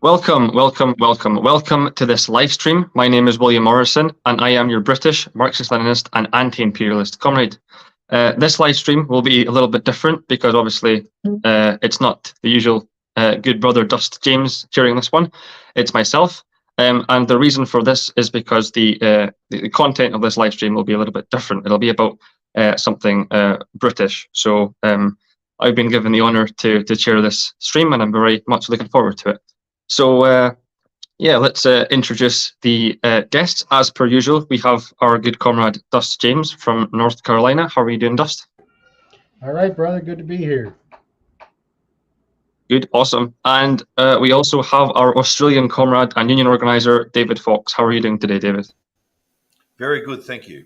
Welcome to this live stream. My name is William Morrison, and I am your British Marxist-Leninist and anti-imperialist comrade. This live stream will be a little bit different because obviously it's not the usual good brother Dust James cheering this one. It's myself. And the reason for this is because the content of this live stream will be a little bit different. It'll be about something British. So I've been given the honour to chair this stream, and I'm very much looking forward to it. So let's introduce the guests. As per usual, we have our good comrade Dust James from North Carolina. How are you doing, Dust? All right, brother. Good to be here. Good, awesome. And we also have our Australian comrade and union organizer, David Fox. How are you doing today, David? Very good, thank you.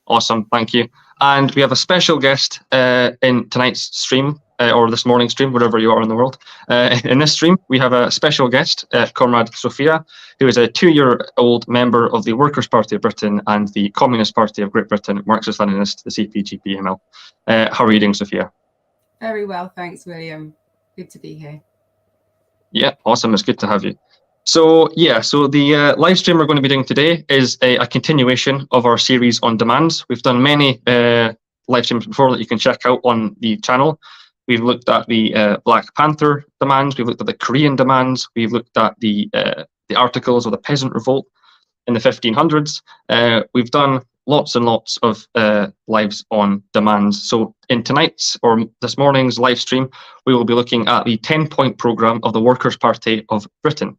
Awesome, thank you. And we have a special guest in tonight's stream, or this morning's stream, wherever you are in the world. In this stream, we have a special guest, Comrade Sophia, who is a 2-year-old member of the Workers' Party of Britain and the Communist Party of Great Britain, Marxist-Leninist, the CPGPML. How are you doing, Sophia? Very well, thanks, William. Good to be here. Yeah, awesome. It's good to have you. So the live stream we're going to be doing today is a continuation of our series on demands. We've done many live streams before that you can check out on the channel. We've looked at the Black Panther demands. We've looked at the Korean demands. We've looked at the articles of the Peasant Revolt in the 1500s. We've done lots and lots of lives on demands. So in tonight's or this morning's live stream, we will be looking at the 10-point programme of the Workers' Party of Britain.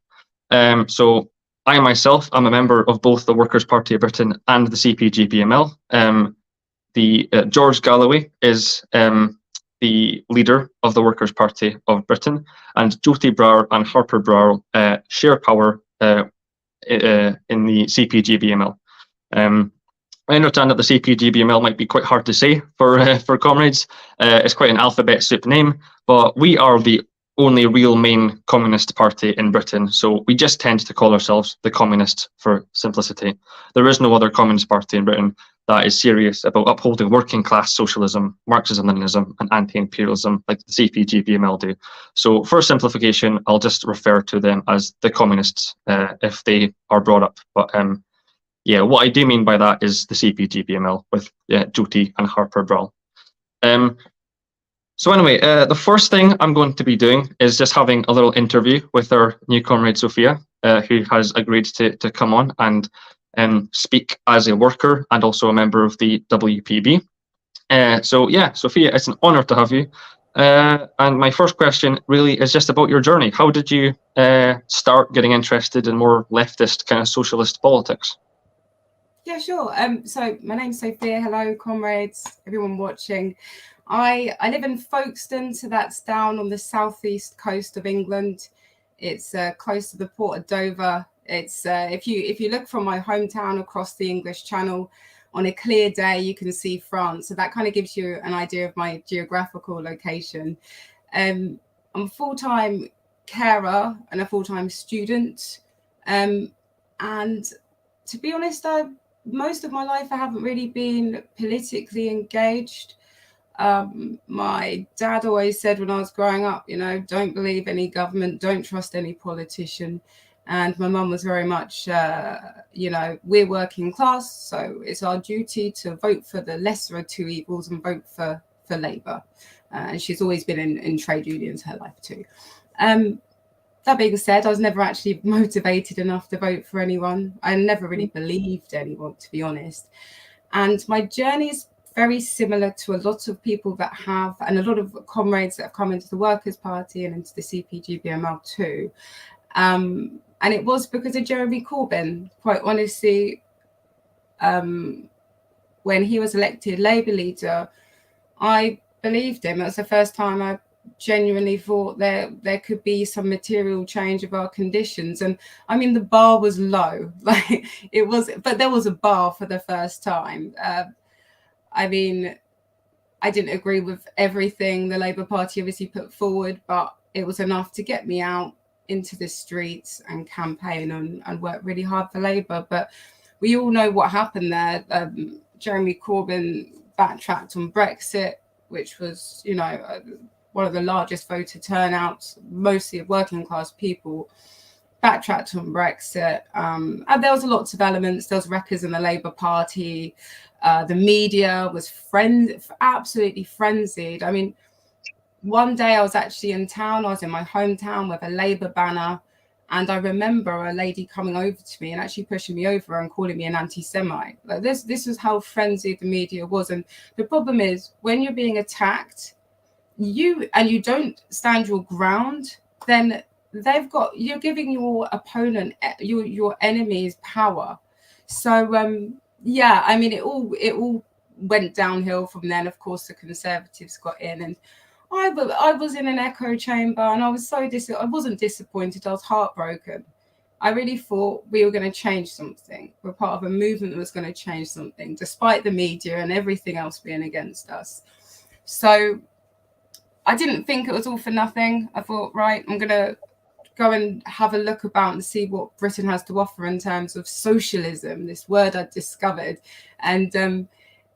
So I myself am a member of both the Workers' Party of Britain and the CPGPML. George Galloway is the leader of the Workers' Party of Britain, and Jyoti Brar and Harper Brar share power in the CPGPML. I understand that the CPGPML might be quite hard to say for comrades. It's quite an alphabet soup name, but we are the only real main communist party in Britain, so we just tend to call ourselves the Communists for simplicity. There is no other communist party in Britain that is serious about upholding working class socialism, Marxism-Leninism, and anti-imperialism like the CPGPML do. So for simplification, I'll just refer to them as the Communists if they are brought up. But what I do mean by that is the CPGPML with Jyoti and Harper Brar. So anyway, the first thing I'm going to be doing is just having a little interview with our new comrade Sophia, who has agreed to come on and speak as a worker and also a member of the WPB. Sophia, it's an honour to have you. And my first question really is just about your journey. How did you start getting interested in more leftist kind of socialist politics? Yeah, sure. So my name's Sophia. Hello, comrades, everyone watching. I live in Folkestone, so that's down on the southeast coast of England. It's close to the port of Dover. It's if you look from my hometown across the English Channel, on a clear day you can see France. So that kind of gives you an idea of my geographical location. I'm a full-time carer and a full-time student, and to be honest, most of my life I haven't really been politically engaged. My dad always said when I was growing up, don't believe any government, don't trust any politician. And my mum was very much, we're working class, so it's our duty to vote for the lesser of two evils and vote for Labour. And she's always been in trade unions her life too. That being said, I was never actually motivated enough to vote for anyone. I never really believed anyone, to be honest. And my journey is very similar to a lot of people that have, and a lot of comrades that have come into the Workers' Party and into the CPGPML too. And it was because of Jeremy Corbyn, quite honestly. When he was elected Labour leader, I believed him. It was the first time I genuinely thought there could be some material change of our conditions. And I mean, the bar was low, like it was, but there was a bar for the first time. I mean, I didn't agree with everything the Labour Party obviously put forward, but it was enough to get me out into the streets and campaign and work really hard for Labour. But we all know what happened there. Jeremy Corbyn backtracked on Brexit, which was, one of the largest voter turnouts, mostly of working class people, backtracked on Brexit. And there was lots of elements. There was wreckers in the Labour Party. The media was absolutely frenzied. I mean, one day I was actually in town. I was in my hometown with a Labour banner. And I remember a lady coming over to me and actually pushing me over and calling me an anti-Semite. Like this is how frenzied the media was. And the problem is when you're being attacked, you don't stand your ground, then you're giving your opponent, your enemy's power. So yeah, I mean, it all went downhill from then. Of course, the Conservatives got in, and I was in an echo chamber, and I was I wasn't disappointed. I was heartbroken. I really thought we were going to change something. We're part of a movement that was going to change something, despite the media and everything else being against us. So I didn't think it was all for nothing. I thought, right, I'm going to go and have a look about and see what Britain has to offer in terms of socialism, this word I discovered. And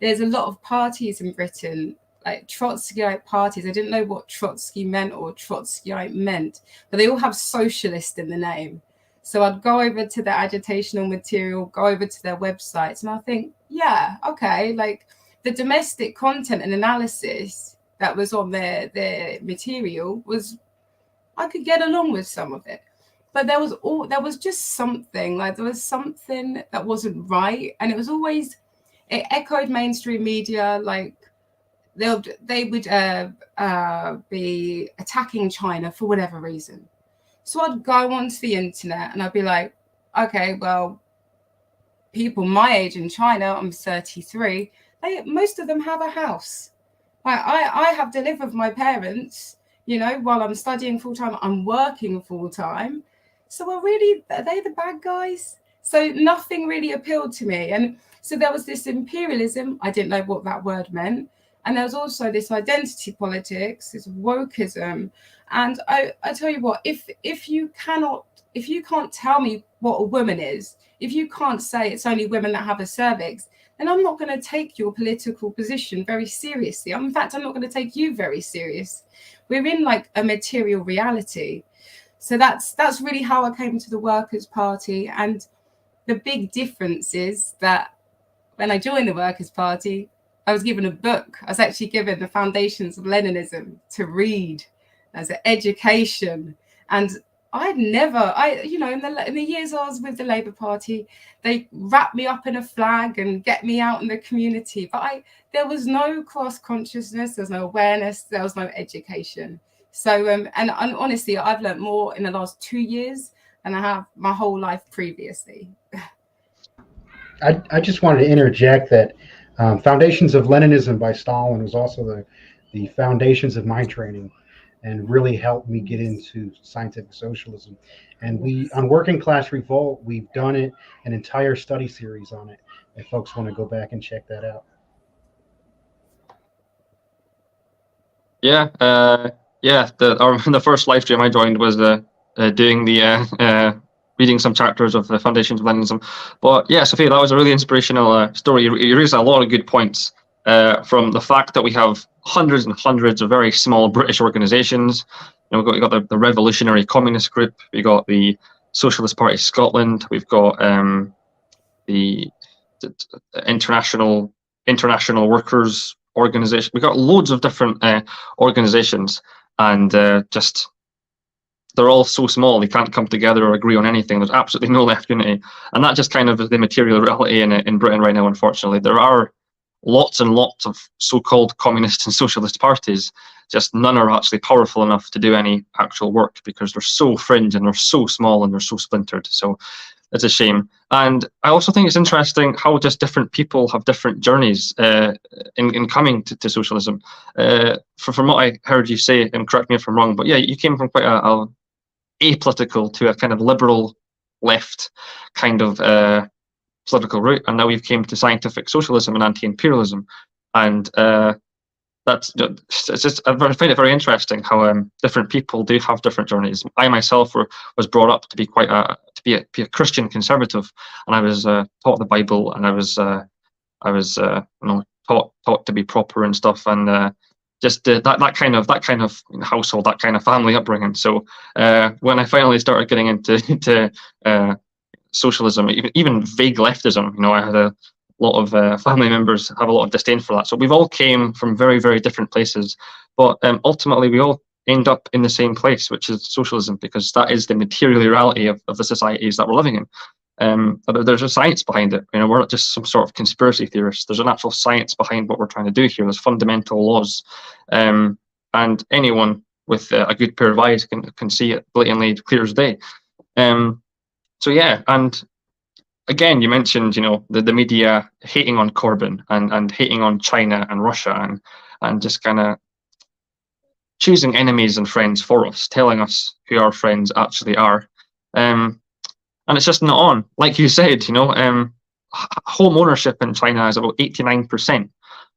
there's a lot of parties in Britain, like Trotskyite parties. I didn't know what Trotsky meant or Trotskyite meant, but they all have socialist in the name. So I'd go over to their agitational material, go over to their websites, and I think, yeah, okay, like the domestic content and analysis that was on their material was, I could get along with some of it. But there was just something, like there was something that wasn't right. And it was always, it echoed mainstream media, like they would be attacking China for whatever reason. So I'd go onto the internet and I'd be like, okay, well, people my age in China, I'm 33, most of them have a house. I have to live with my parents, you know, while I'm studying full time, I'm working full time. So are they the bad guys? So nothing really appealed to me. And so there was this imperialism. I didn't know what that word meant. And there was also this identity politics, this wokeism. And I tell you what, if you can't tell me what a woman is, if you can't say it's only women that have a cervix, then I'm not going to take your political position very seriously. In fact, I'm not going to take you very serious. We're in like a material reality. So that's really how I came to the Workers' Party. And the big difference is that when I joined the Workers' Party, I was given a book. I was actually given The Foundations of Leninism to read as an education. And in the years I was with the Labour Party, they wrapped me up in a flag and get me out in the community. But there was no cross consciousness, there's no awareness, there was no education. So, and honestly, I've learned more in the last 2 years than I have my whole life previously. I just wanted to interject that Foundations of Leninism by Stalin was also the foundations of my training, and really helped me get into scientific socialism. And on Working Class Revolt, we've done an entire study series on it, if folks want to go back and check that out. Yeah, the first live stream I joined was doing the reading some chapters of the Foundations of Leninism. But yeah, Sophia, that was a really inspirational story. You raised a lot of good points from the fact that we have hundreds and hundreds of very small British organisations. You know, we've got the Revolutionary Communist Group, we've got the Socialist Party Scotland, we've got the International Workers Organisation. We've got loads of different organisations, and just they're all so small they can't come together or agree on anything. There's absolutely no left unity, and that just kind of is the material reality in Britain right now. Unfortunately, there are lots and lots of so-called communist and socialist parties, just none are actually powerful enough to do any actual work because they're so fringe and they're so small and they're so splintered. So it's a shame. And I also think it's interesting how just different people have different journeys in coming to socialism. From what I heard you say, and correct me if I'm wrong, but yeah, you came from quite a apolitical to a kind of liberal left kind of political route, and now we've came to scientific socialism and anti-imperialism, and it's just I find it very interesting how different people do have different journeys. I myself was brought up to be quite be a Christian conservative, and I was taught the Bible, and I was taught to be proper and stuff, and just that kind of household, that kind of family upbringing. So when I finally started getting into socialism, even vague leftism, I had a lot of family members have a lot of disdain for that. So we've all came from very, very different places, but ultimately we all end up in the same place, which is socialism, because that is the material reality of the societies that we're living in. There's a science behind it. We're not just some sort of conspiracy theorists. There's an actual science behind what we're trying to do here. There's fundamental laws, and anyone with a good pair of eyes can see it blatantly, clear as day. So yeah, and again, you mentioned the media hating on Corbyn and hating on China and Russia and just kind of choosing enemies and friends for us, telling us who our friends actually are. And it's just not on. Like you said, home ownership in China is about 89%,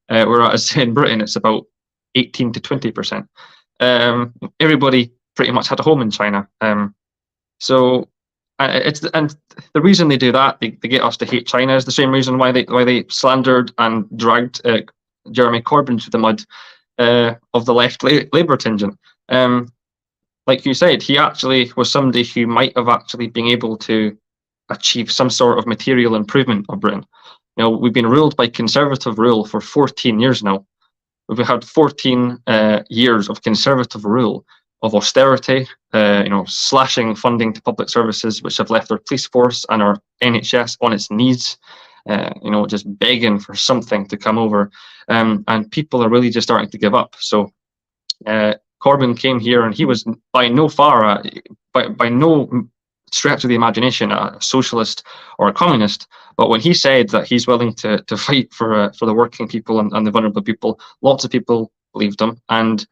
whereas in Britain it's about 18 to 20%. Everybody pretty much had a home in China. So the reason they do that, they get us to hate China, is the same reason why they slandered and dragged Jeremy Corbyn through the mud of the left Labour contingent. Like you said, he actually was somebody who might have actually been able to achieve some sort of material improvement of Britain. We've been ruled by Conservative rule for 14 years now. We've had 14 years of Conservative rule, of austerity, slashing funding to public services, which have left our police force and our NHS on its knees, just begging for something to come over. And people are really just starting to give up. So Corbyn came here, and he was by no stretch of the imagination a socialist or a communist. But when he said that he's willing to fight for the working people and the vulnerable people, lots of people believed him. And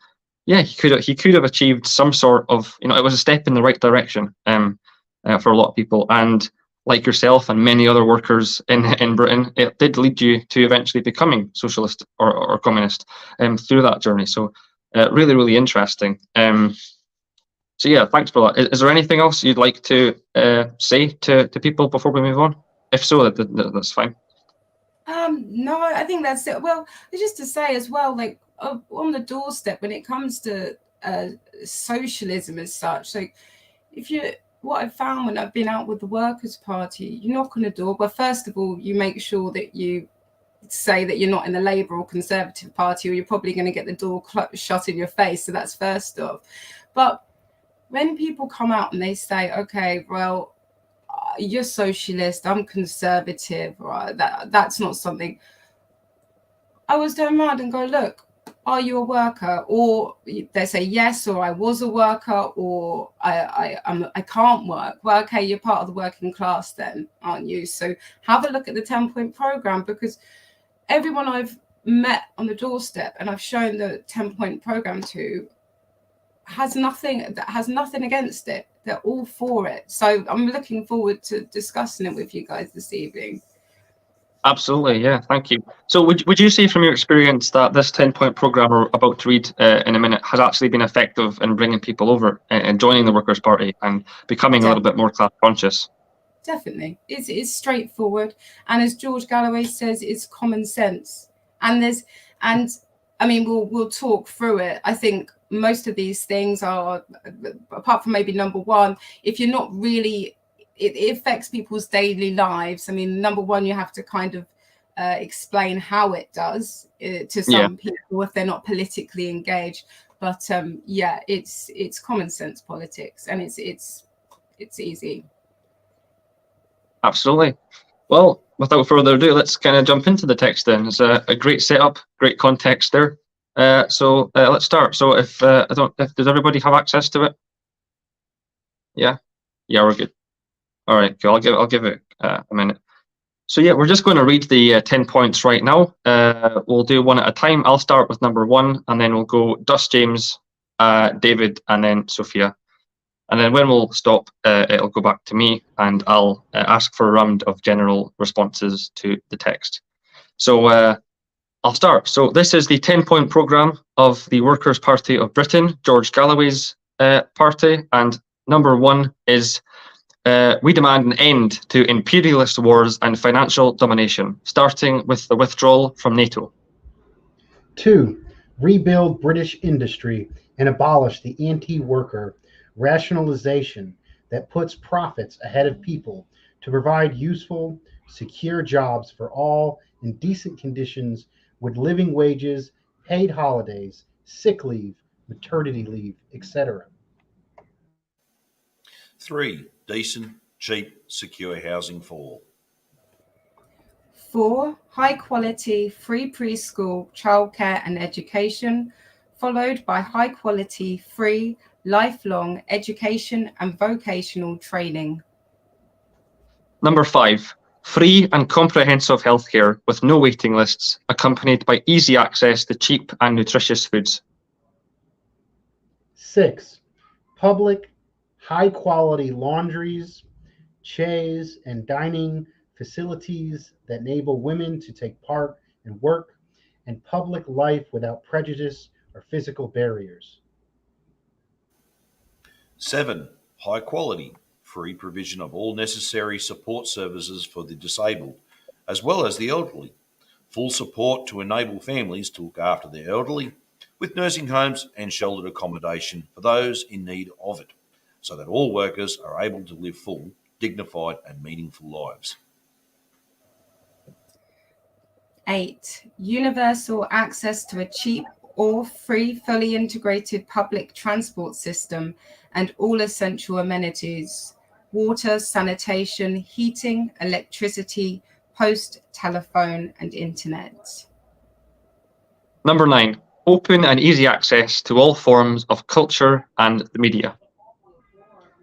yeah, he could have achieved some sort of, it was a step in the right direction for a lot of people. And like yourself and many other workers in Britain, it did lead you to eventually becoming socialist or communist through that journey. So really, really interesting. So yeah, thanks for that. Is there anything else you'd like to say to people before we move on? If so, that's fine. No, I think that's it. Well, just to say as well, like on the doorstep when it comes to socialism as such, like what I've found when I've been out with the Workers' Party, you knock on a door. Well, first of all, you make sure that you say that you're not in the Labour or Conservative Party, or you're probably going to get the door shut in your face. So that's first off. But when people come out and they say, okay, well, you're socialist, I'm conservative, right? That's not something. I always turn around and go, look, are you a worker? Or they say yes, or I was a worker, or I can't work. Well, okay, you're part of the working class then, aren't you? So have a look at the 10-point program, because everyone I've met on the doorstep and I've shown the 10-point program to has nothing against it. They're all for it. So I'm looking forward to discussing it with you guys this evening. Absolutely, yeah, thank you. So would you say from your experience that this 10-point program we're about to read in a minute has actually been effective in bringing people over and joining the Workers' Party and becoming a little bit more class conscious? Definitely. It's straightforward. And as George Galloway says, it's common sense. And I mean, we'll talk through it. I think most of these things are, apart from maybe number one, if you're not really, it affects people's daily lives. I mean, number one, you have to kind of explain how it does to some people if they're not politically engaged. But yeah, it's common sense politics, and it's easy. Absolutely. Well, without further ado, let's kind of jump into the text then. It's a great setup, great context there. So let's start. So if does everybody have access to it? Yeah, we're good. All right, cool. I'll give it a minute. So yeah, we're just going to read the 10 points right now. We'll do one at a time. I'll start with number 1, and then we'll go Dus, James, David, and then Sophia. And then when we'll stop, it'll go back to me, and I'll ask for a round of general responses to the text. So I'll start. So this is the 10-point programme of the Workers' Party of Britain, George Galloway's party. And number 1 is, we demand an end to imperialist wars and financial domination, starting with the withdrawal from NATO. 2, rebuild British industry, and abolish the anti-worker rationalization that puts profits ahead of people to provide useful, secure jobs for all in decent conditions with living wages, paid holidays, sick leave, maternity leave, etc. 3. Decent, cheap, secure housing for all. 4. High quality free preschool, childcare and education, followed by high quality free lifelong education and vocational training. Number 5, free and comprehensive healthcare with no waiting lists, accompanied by easy access to cheap and nutritious foods. 6. Public, high-quality laundries, chaise, and dining facilities that enable women to take part in work and public life without prejudice or physical barriers. 7. High quality, free provision of all necessary support services for the disabled, as well as the elderly. Full support to enable families to look after their elderly, with nursing homes and sheltered accommodation for those in need of it, so that all workers are able to live full, dignified and meaningful lives. 8. Universal access to a cheap or free fully integrated public transport system and all essential amenities: water, sanitation, heating, electricity, post, telephone and internet. Number 9, open and easy access to all forms of culture and the media.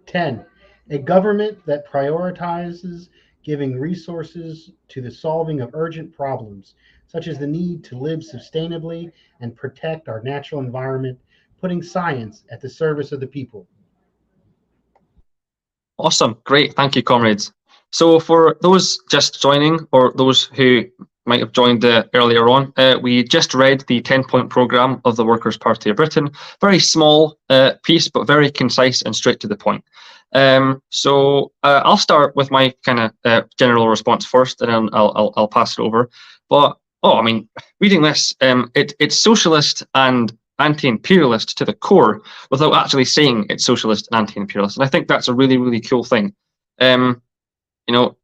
10. A government that prioritizes giving resources to the solving of urgent problems, such as the need to live sustainably and protect our natural environment, putting science at the service of the people. Awesome, great, thank you, comrades. So for those just joining or those who might have joined earlier on, we just read the 10-point programme of the Workers' Party of Britain. Very small piece, but very concise and straight to the point. So I'll start with my kind of general response first, and then I'll pass it over. But I mean, reading this, it's socialist and anti-imperialist to the core, without actually saying it's socialist and anti-imperialist. And I think that's a really, really cool thing. You know,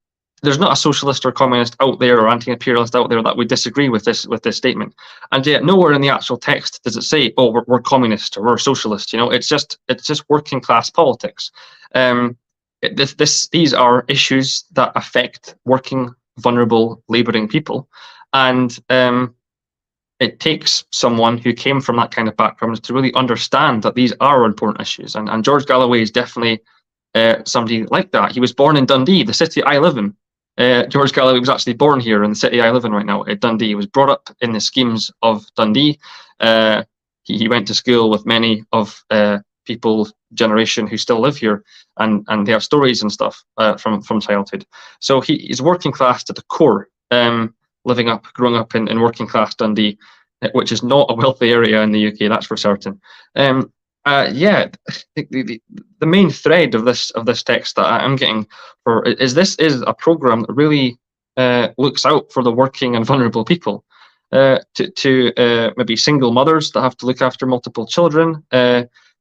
there's not a socialist or communist out there or anti-imperialist out there that would disagree with this statement. And yet nowhere in the actual text does it say, oh, we're communist or we're socialist. You know, it's just working class politics. These are issues that affect working, vulnerable, labouring people. And it takes someone who came from that kind of background to really understand that these are important issues. And George Galloway is definitely somebody like that. He was born in Dundee, the city I live in. George Galloway was actually born here in the city I live in right now, at Dundee. He was brought up in the schemes of Dundee. He went to school with many of people's generation who still live here, and they have stories and stuff from childhood. So he's working class to the core, growing up in working class Dundee, which is not a wealthy area in the UK, that's for certain. The main thread of this text that I'm getting for is this is a program that really looks out for the working and vulnerable people, to maybe single mothers that have to look after multiple children,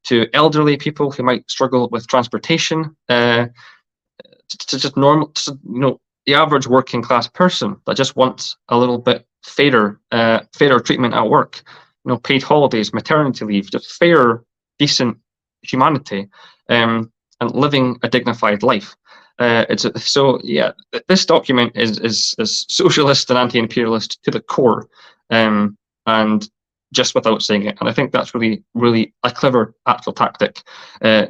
to elderly people who might struggle with transportation, to just normal, the average working class person that just wants a little bit fairer treatment at work, paid holidays, maternity leave, just fair, decent humanity, and living a dignified life. This document is socialist and anti-imperialist to the core, and just without saying it. And I think that's really, really a clever actual tactic.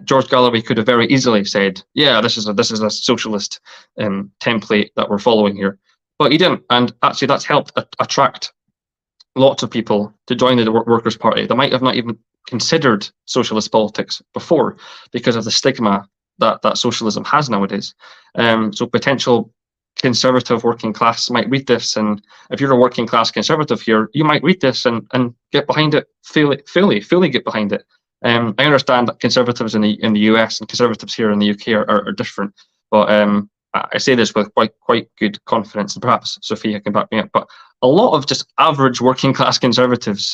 George Galloway could have very easily said, "Yeah, this is a socialist template that we're following here," but he didn't. And actually, that's helped attract lots of people to join the Workers' Party. They might have not even considered socialist politics before because of the stigma that socialism has nowadays. So potential conservative working class might read this, and if you're a working class conservative here, you might read this and get behind it, fully get behind it. I understand that conservatives in the US and conservatives here in the UK are different, but I say this with quite good confidence, and perhaps Sophia can back me up. But a lot of just average working class conservatives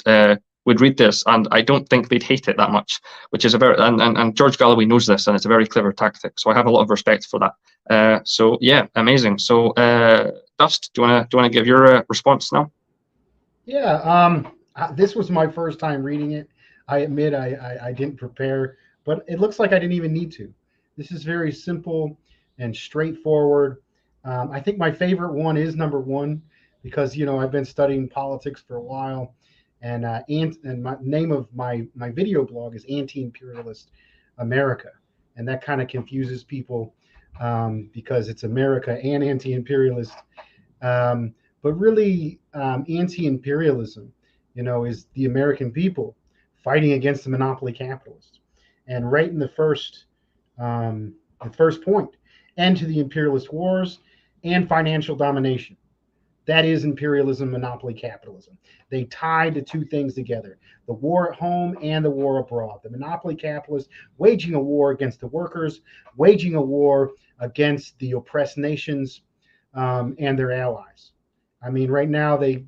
would read this, and I don't think they'd hate it that much, which is a very, and George Galloway knows this, and it's a very clever tactic. So I have a lot of respect for that. So yeah, amazing. So Dust, do you want to give your response now? Yeah, this was my first time reading it. I admit I didn't prepare, but it looks like I didn't even need to. This is very simple and straightforward. I think my favorite one is number one because I've been studying politics for a while, and my name of my video blog is Anti-Imperialist America, and that kind of confuses people because it's America and anti-imperialist. But really, anti-imperialism, is the American people fighting against the monopoly capitalists. And right in the first point, end to the imperialist wars and financial domination. That is imperialism, monopoly capitalism. They tied the two things together: the war at home and the war abroad. The monopoly capitalists waging a war against the workers, waging a war against the oppressed nations and their allies. I mean, right now they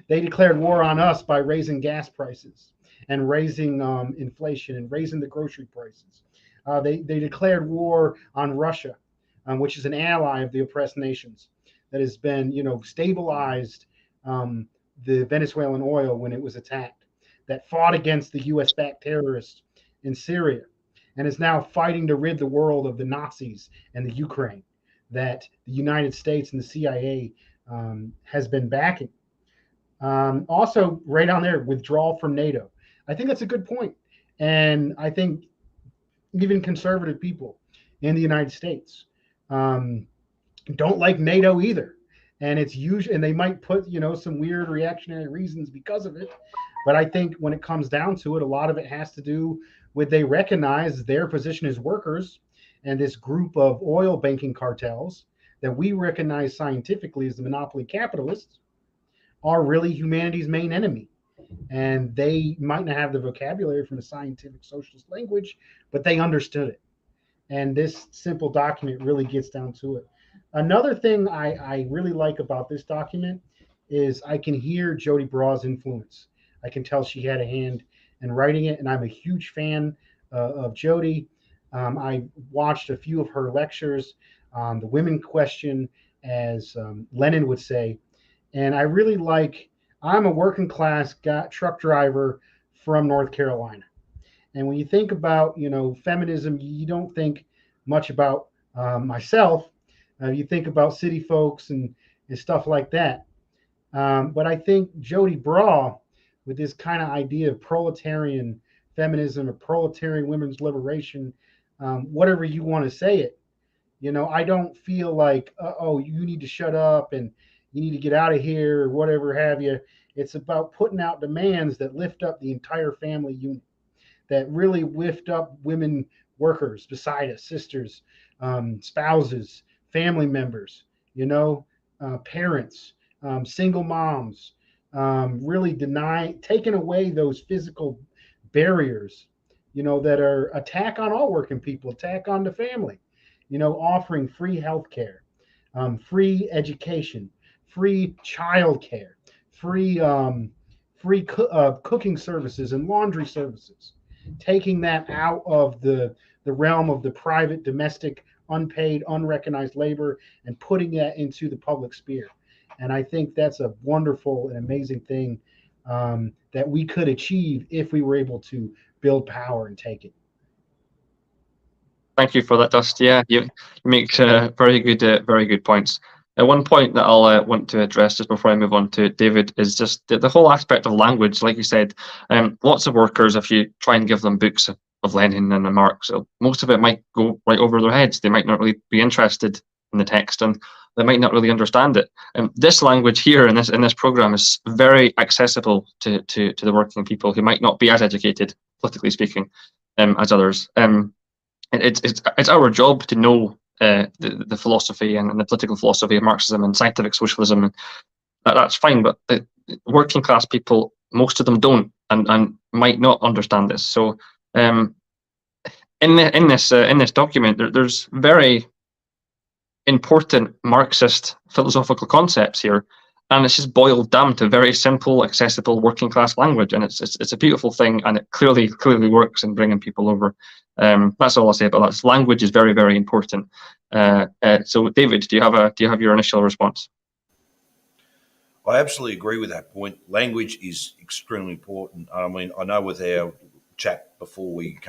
declared war on us by raising gas prices and raising inflation and raising the grocery prices. They declared war on Russia, which is an ally of the oppressed nations that has been, stabilized the Venezuelan oil when it was attacked, that fought against the U.S.-backed terrorists in Syria, and is now fighting to rid the world of the Nazis and the Ukraine that the United States and the CIA has been backing. Also, right on there, withdrawal from NATO. I think that's a good point. And I think even conservative people in the United States don't like NATO either. And it's usually, and they might put, some weird reactionary reasons because of it. But I think when it comes down to it, a lot of it has to do with they recognize their position as workers and this group of oil banking cartels that we recognize scientifically as the monopoly capitalists are really humanity's main enemy. And they might not have the vocabulary from a scientific socialist language, but they understood it. And this simple document really gets down to it. Another thing I really like about this document is I can hear Jody Braw's influence. I can tell she had a hand in writing it, and I'm a huge fan of Jody. I watched a few of her lectures on the women question, as Lenin would say, and I really like. I'm a working class truck driver from North Carolina, and when you think about feminism, you don't think much about myself. You think about city folks and stuff like that. But I think Jody Braw, with this kind of idea of proletarian feminism or proletarian women's liberation, whatever you want to say it, I don't feel like, oh, you need to shut up and you need to get out of here or whatever have you. It's about putting out demands that lift up the entire family unit, that really lift up women workers beside us, sisters, spouses, family members, parents, single moms, really taking away those physical barriers, that are attack on all working people, attack on the family, offering free healthcare, free education, free childcare, free cooking services and laundry services, taking that out of the realm of the private, domestic, unpaid, unrecognized labor and putting that into the public sphere. And I think that's a wonderful and amazing thing that we could achieve if we were able to build power and take it. Thank you for that, Dust. Yeah, you make very good points. One point that I'll want to address just before I move on to David is just the whole aspect of language. Like you said, lots of workers, if you try and give them books of Lenin and Marx, so most of it might go right over their heads. They might not really be interested in the text, and they might not really understand it. This language here in this program is very accessible to the working people who might not be as educated, politically speaking, as others. It's our job to know the philosophy and the political philosophy of Marxism and scientific socialism. And that's fine, but the working class people, most of them don't and might not understand this. So in this document, there's very important Marxist philosophical concepts here, and it's just boiled down to very simple, accessible, working class language, and it's a beautiful thing, and it clearly works in bringing people over. That's all I'll say about that. Language is very, very important. So, David, do you have your initial response? I absolutely agree with that point. Language is extremely important. I mean, I know with our chat before we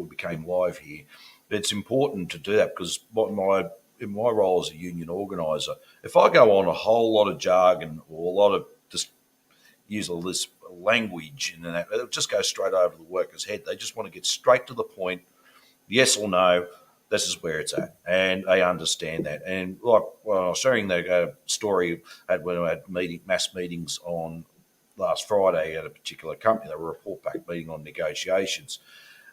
became live here, it's important to do that because in my role as a union organiser, if I go on a whole lot of jargon or a lot of just use all this language and that, it'll just go straight over the worker's head. They just want to get straight to the point, yes or no. This is where it's at, and they understand that. And like when I was sharing the story when I had mass meetings on last Friday at a particular company, they were a report back meeting on negotiations,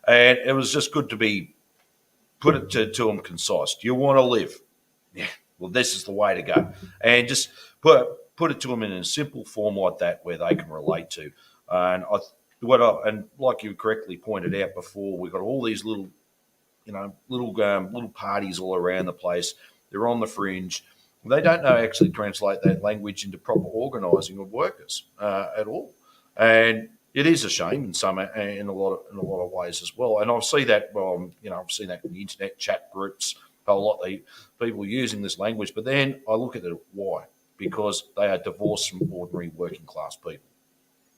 and it was just good to be put it to them concise. Do you want to live? Yeah. Well, this is the way to go, and just put it to them in a simple form like that where they can relate to. And like you correctly pointed out before, we've got all these little parties all around the place. They're on the fringe. They don't know actually translate that language into proper organising of workers at all, and it is a shame in a lot of ways as well. And I see that. I've seen that in the internet chat groups. A lot of people using this language, but then I look at it. Why? Because they are divorced from ordinary working class people.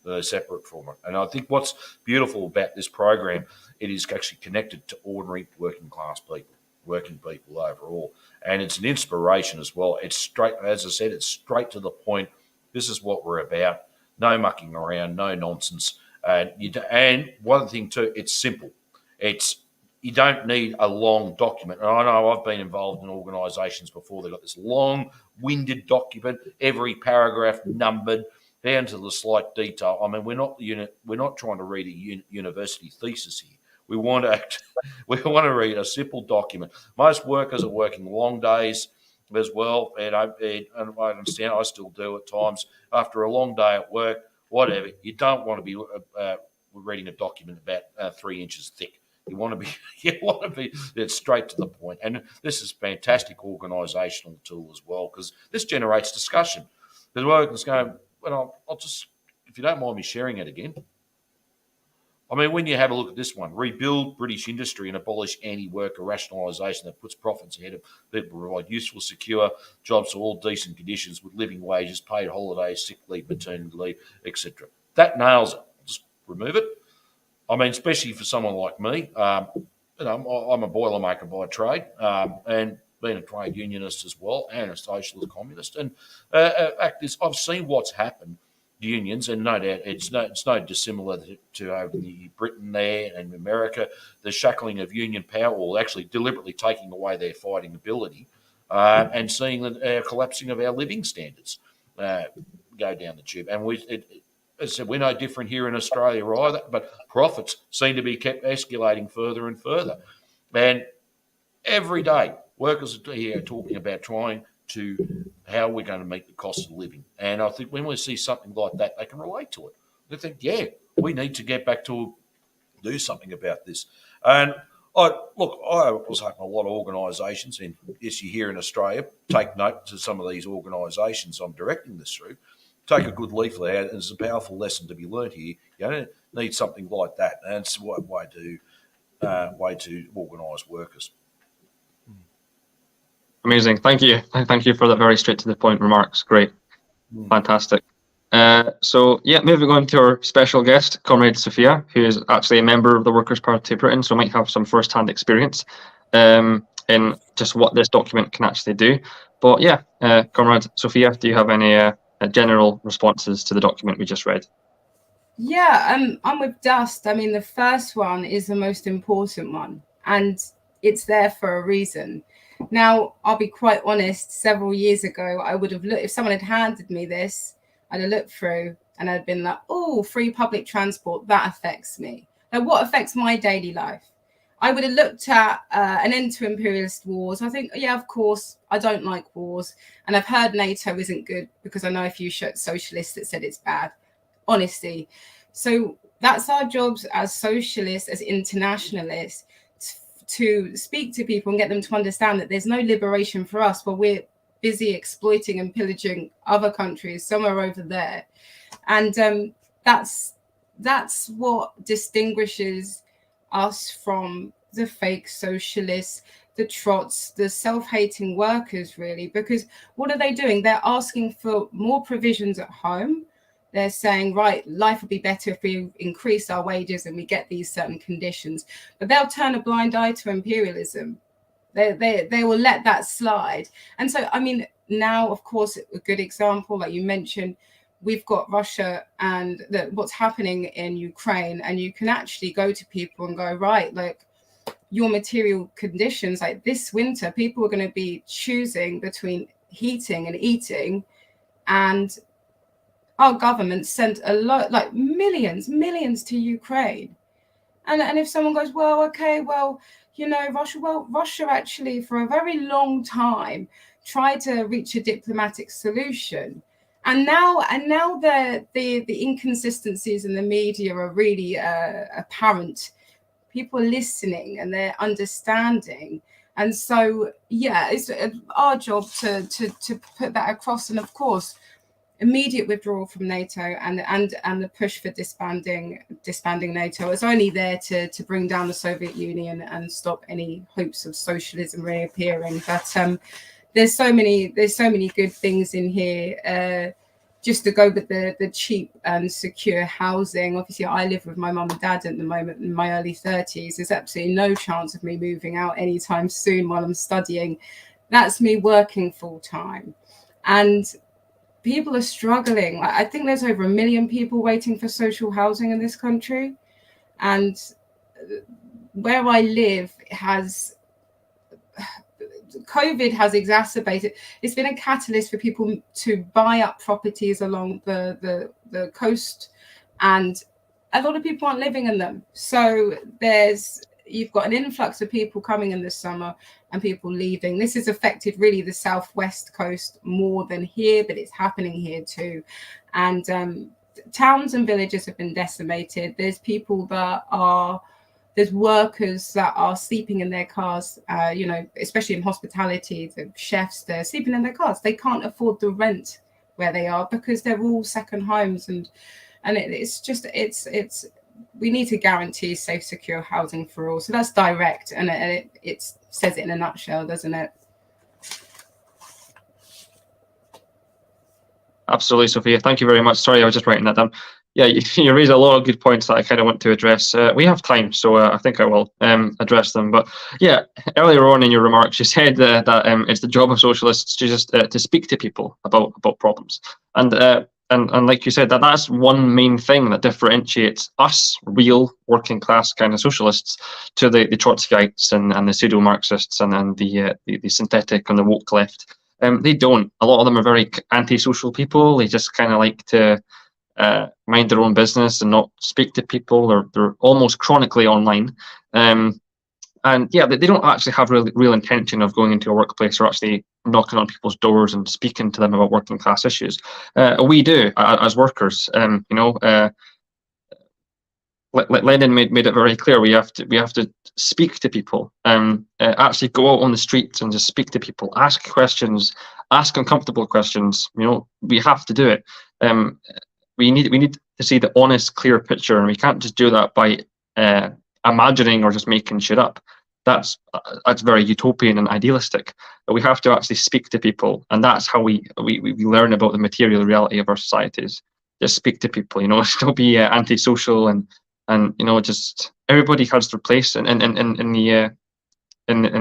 They're separate from it. And I think what's beautiful about this program, it is actually connected to ordinary working class people, working people overall. And it's an inspiration as well. It's straight, as I said, it's straight to the point. This is what we're about. No mucking around, no nonsense. And one thing too, it's simple. You don't need a long document. And I know I've been involved in organisations before. They've got this long-winded document, every paragraph numbered, down to the slight detail. I mean, we're not trying to read a university thesis here. We want to read a simple document. Most workers are working long days as well, and I understand. I still do at times. After a long day at work, whatever, you don't want to be reading a document about 3 inches thick. You want to be it's straight to the point. And this is a fantastic organisational tool as well because this generates discussion. The workers go, well, I'll just, if you don't mind me sharing it again. I mean, when you have a look at this one, rebuild British industry and abolish anti-worker rationalisation that puts profits ahead of people, provide useful, secure jobs to all decent conditions with living wages, paid holidays, sick leave, maternity leave, etc. That nails it. Just remove it. I mean, especially for someone like me, I'm a boilermaker by trade, and being a trade unionist as well, and a socialist communist. And fact is, I've seen what's happened. Unions, and no doubt it's no dissimilar to over in Britain there and America, the shackling of union power, or actually deliberately taking away their fighting ability, and seeing the collapsing of our living standards go down the tube. And as I said, we're no different here in Australia either, but profits seem to be kept escalating further and further. And every day, workers are here talking about trying to how we're going to meet the cost of living. And I think when we see something like that, they can relate to it. They think, yeah, we need to get back to do something about this. And I was hoping a lot of organisations, and yes, you here in Australia, take note to some of these organisations I'm directing this through. Take a good leaflet out, and it's a powerful lesson to be learnt here. You don't need something like that, and it's a way to organise workers. Amazing, thank you for that very straight to the point remarks. Great, fantastic. So yeah, moving on to our special guest, Comrade Sophia, who is actually a member of the Workers' Party of Britain, so might have some first-hand experience in just what this document can actually do. But yeah, Comrade Sophia, do you have any general responses to the document we just read? Yeah, I'm with Dust. I mean, the first one is the most important one, and it's there for a reason. Now, I'll be quite honest, several years ago, I would have looked, if someone had handed me this, I'd have looked through and I'd been like, oh, free public transport, that affects me. Now, what affects my daily life? I would have looked at an end to imperialist wars. I think, yeah, of course, I don't like wars. And I've heard NATO isn't good because I know a few socialists that said it's bad. Honesty. So that's our jobs as socialists, as internationalists, to speak to people and get them to understand that there's no liberation for us. Well, we're busy exploiting and pillaging other countries somewhere over there. And that's what distinguishes us from the fake socialists, the trots, the self-hating workers, really, because what are they doing? They're asking for more provisions at home. They're saying, right, life will be better if we increase our wages and we get these certain conditions. But they'll turn a blind eye to imperialism. They will let that slide. And so, I mean, now, of course, a good example, like you mentioned, we've got Russia and what's happening in Ukraine, and you can actually go to people and go, right, like your material conditions, like this winter, people are going to be choosing between heating and eating, and our government sent a lot, like millions to Ukraine. And if someone goes, well, okay, well, you know, Russia actually for a very long time tried to reach a diplomatic solution. And now the inconsistencies in the media are really apparent. People are listening and they're understanding. And so, yeah, it's our job to put that across. And of course, immediate withdrawal from NATO and the push for disbanding NATO is only there to bring down the Soviet Union and stop any hopes of socialism reappearing. But there's so many good things in here. Just to go with the cheap and secure housing. Obviously, I live with my mum and dad at the moment in my early 30s. There's absolutely no chance of me moving out anytime soon while I'm studying. That's me working full time. And people are struggling. I think there's over 1 million people waiting for social housing in this country. And where I live COVID has exacerbated. It's been a catalyst for people to buy up properties along the coast, and a lot of people aren't living in them. So you've got an influx of people coming in this summer and people leaving. This has affected really the southwest coast more than here, but it's happening here too. And towns and villages have been decimated. There's workers that are sleeping in their cars, you know, especially in hospitality, the chefs, they're sleeping in their cars. They can't afford the rent where they are because they're all second homes. And it's we need to guarantee safe, secure housing for all. So that's direct, and it says it in a nutshell, doesn't it? Absolutely, Sophia. Thank you very much. Sorry, I was just writing that down. Yeah, you raise a lot of good points that I kind of want to address. We have time, so I think I will address them. But yeah, earlier on in your remarks, you said that it's the job of socialists to just to speak to people about problems, and like you said, that's one main thing that differentiates us, real working class kind of socialists, to the Trotskyites and the pseudo Marxists and the synthetic and the woke left. They don't. A lot of them are very antisocial people. They just kind of like to mind their own business and not speak to people, or they're almost chronically online. And yeah, they don't actually have real intention of going into a workplace or actually knocking on people's doors and speaking to them about working class issues. We do as workers. Lenin made it very clear. We have to speak to people. Actually go out on the streets and just speak to people. Ask questions. Ask uncomfortable questions. You know, we have to do it. We need to see the honest, clear picture, and we can't just do that by imagining or just making shit up. That's very utopian and idealistic. But we have to actually speak to people, and that's how we learn about the material reality of our societies. Just speak to people, you know. Don't be antisocial and you know, just everybody has their place in the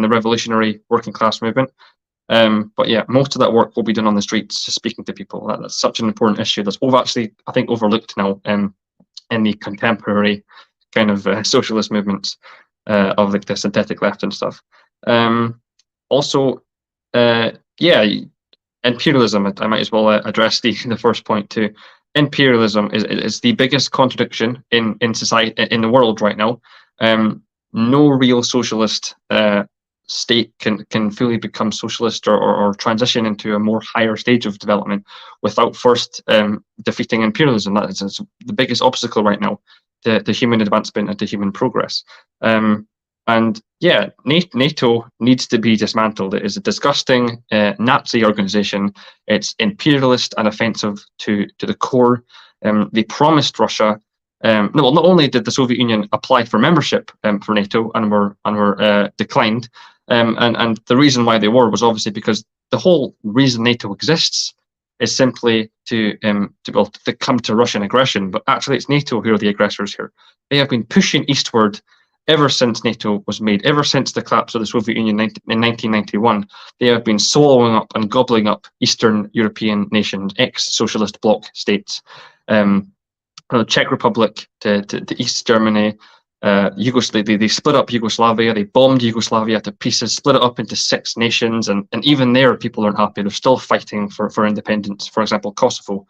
revolutionary working class movement. But yeah, most of that work will be done on the streets, just speaking to people. That's such an important issue that's actually, I think, overlooked now in the contemporary kind of socialist movements of like the synthetic left and stuff. Also, yeah, imperialism. I might as well address the first point too. Imperialism is the biggest contradiction in society, in the world right now. No real socialist state can fully become socialist or transition into a more higher stage of development without first defeating imperialism. That is the biggest obstacle right now to human advancement and to human progress. And yeah, NATO needs to be dismantled. It is a disgusting Nazi organization. It's imperialist and offensive to the core. They promised Russia. No, not only did the Soviet Union apply for membership for NATO and were declined, and the reason why they were was obviously because the whole reason NATO exists is simply to come to Russian aggression. But actually, it's NATO who are the aggressors here. They have been pushing eastward ever since NATO was made, ever since the collapse of the Soviet Union in 1991. They have been swallowing up and gobbling up Eastern European nations, ex-socialist bloc states. From the Czech Republic to East Germany, Yugoslavia. They split up Yugoslavia. They bombed Yugoslavia to pieces, split it up into 6 nations, and even there, people aren't happy. They're still fighting for independence. For example, Kosovo.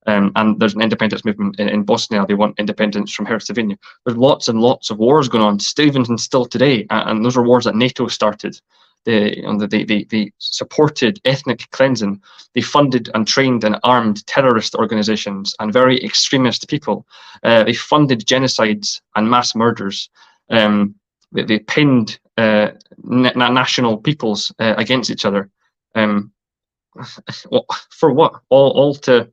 And there's an independence movement in Bosnia. They want independence from Herzegovina. There's lots and lots of wars going on, still today, and those are wars that NATO started. They supported ethnic cleansing. They funded and trained and armed terrorist organizations and very extremist people. They funded genocides and mass murders. They pinned national peoples against each other. For what? All to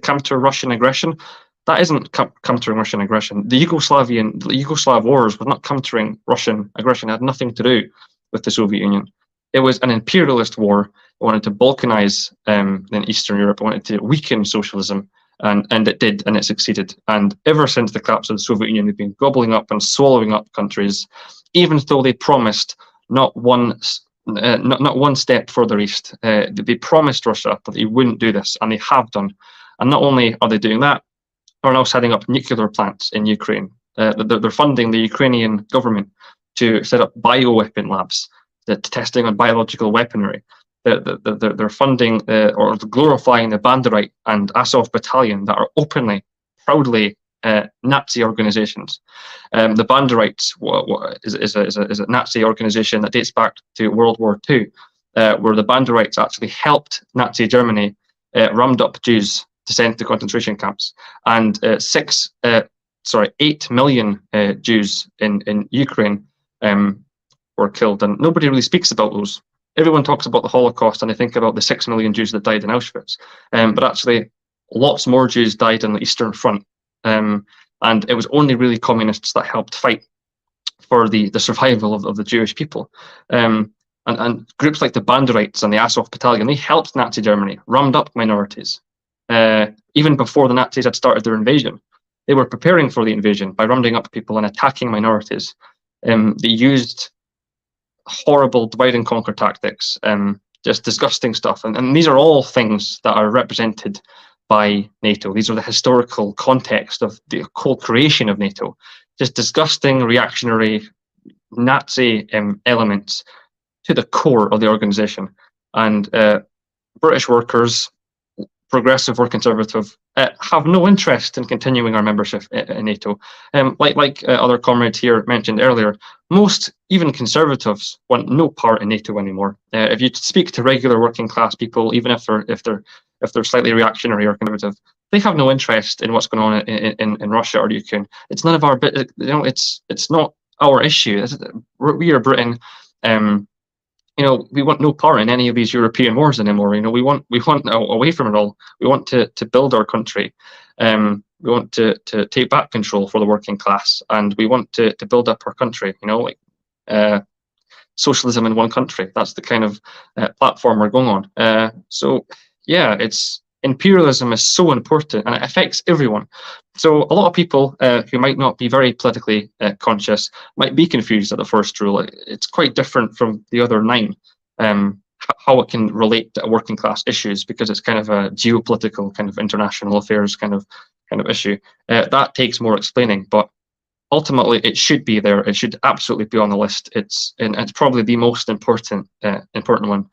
counter Russian aggression? That isn't countering Russian aggression. The Yugoslav wars was not countering Russian aggression. It had nothing to do with the Soviet Union. It was an imperialist war. It wanted to balkanize in Eastern Europe. It wanted to weaken socialism, and it did, and it succeeded. And ever since the collapse of the Soviet Union, they've been gobbling up and swallowing up countries, even though they promised not one step further east. They promised Russia that they wouldn't do this, and they have done. And not only are they doing that, they're now setting up nuclear plants in Ukraine. They're funding the Ukrainian government to set up bioweapon labs, testing on biological weaponry. They're funding or glorifying the Banderite and Azov battalion that are openly, proudly Nazi organizations. The Banderites is a Nazi organization that dates back to World War II, where the Banderites actually helped Nazi Germany round up Jews to send to concentration camps, and 8 million Jews in Ukraine were killed, and nobody really speaks about those. Everyone talks about the Holocaust and they think about the 6 million Jews that died in Auschwitz, but actually lots more Jews died on the Eastern Front, and it was only really communists that helped fight for the survival of the Jewish people. And groups like the Banderites and the Azov Battalion, they helped Nazi Germany round up minorities. Even before the Nazis had started their invasion, they were preparing for the invasion by rounding up people and attacking minorities. They used horrible divide and conquer tactics, just disgusting stuff. And these are all things that are represented by NATO. These are the historical context of the whole creation of NATO. Just disgusting, reactionary, Nazi elements to the core of the organization. And British workers, progressive or conservative, have no interest in continuing our membership in NATO. Like other comrades here mentioned earlier, most, even conservatives, want no part in NATO anymore. If you speak to regular working class people, even if they're slightly reactionary or conservative, they have no interest in what's going on in Russia or Ukraine. It's none of our bit. It's not our issue. We are Britain. We want no part in any of these European wars anymore. We want away from it all. We want to build our country. We want to take back control for the working class, and we want to build up our country. Socialism in one country. That's the kind of platform we're going on. So yeah, imperialism is so important, and it affects everyone. So a lot of people who might not be very politically conscious might be confused at the first rule. It's quite different from the other 9, how it can relate to working class issues, because it's kind of a geopolitical kind of international affairs kind of issue. That takes more explaining, but ultimately it should be there. It should absolutely be on the list. It's probably the most important one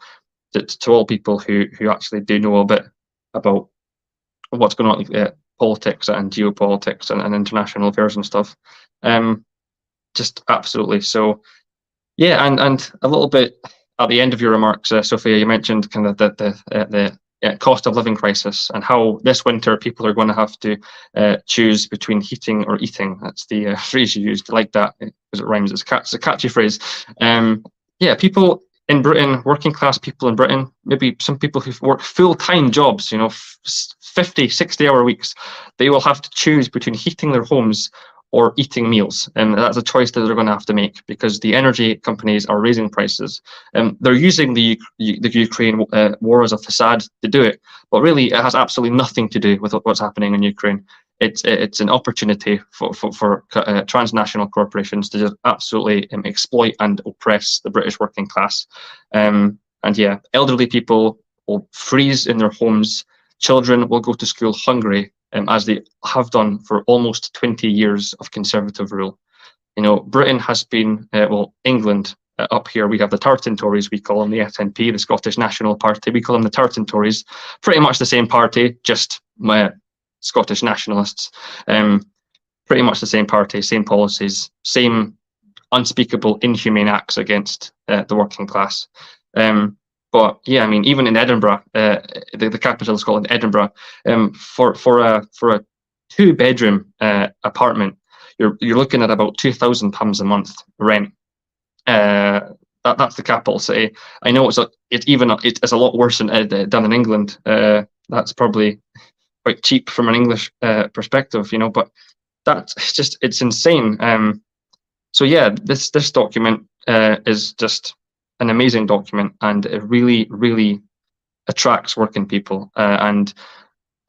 to all people who actually do know a bit about what's going on with politics and geopolitics and international affairs and stuff. Just absolutely. So yeah, and a little bit at the end of your remarks, Sophia, you mentioned kind of the cost of living crisis, and how this winter people are going to have to choose between heating or eating. That's the phrase you used. I like that because it rhymes. It's a catchy phrase. People in Britain, working class people in Britain, maybe some people who work full-time jobs, 50, 60-hour weeks, they will have to choose between heating their homes or eating meals. And that's a choice that they're going to have to make, because the energy companies are raising prices. They're using the Ukraine war as a facade to do it, but really it has absolutely nothing to do with what's happening in Ukraine. It's an opportunity for transnational corporations to just absolutely exploit and oppress the British working class. Elderly people will freeze in their homes. Children will go to school hungry, as they have done for almost 20 years of Conservative rule. Britain has been, England, up here we have the Tartan Tories, we call them the SNP, the Scottish National Party, we call them the Tartan Tories, pretty much the same party, just Scottish nationalists. Pretty much the same party, same policies, same unspeakable, inhumane acts against the working class. But yeah, I mean, even in Edinburgh, the capital of Scotland, Edinburgh, for a 2-bedroom apartment, you're looking at about £2,000 a month rent. That's the capital city. I know it's a lot worse than in England. That's probably quite cheap from an English perspective, but it's insane. So yeah, this document is just an amazing document, and it really, really attracts working people. And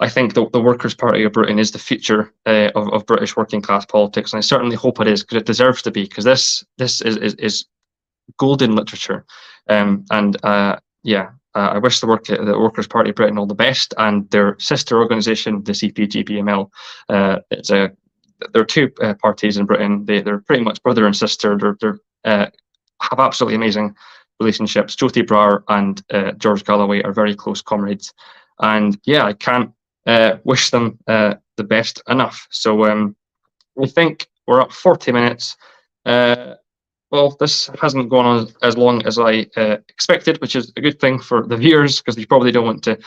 I think the Workers' Party of Britain is the future of British working class politics, and I certainly hope it is, because it deserves to be, because this is golden literature. I wish the Workers' Party of Britain all the best, and their sister organisation, the CPGBML. There are 2 parties in Britain. They're pretty much brother and sister. They're have absolutely amazing relationships. Jyoti Brar and George Galloway are very close comrades, and yeah, I can't wish them the best enough. So we think we're up 40 minutes. This hasn't gone on as long as I expected, which is a good thing for the viewers, because they probably don't want to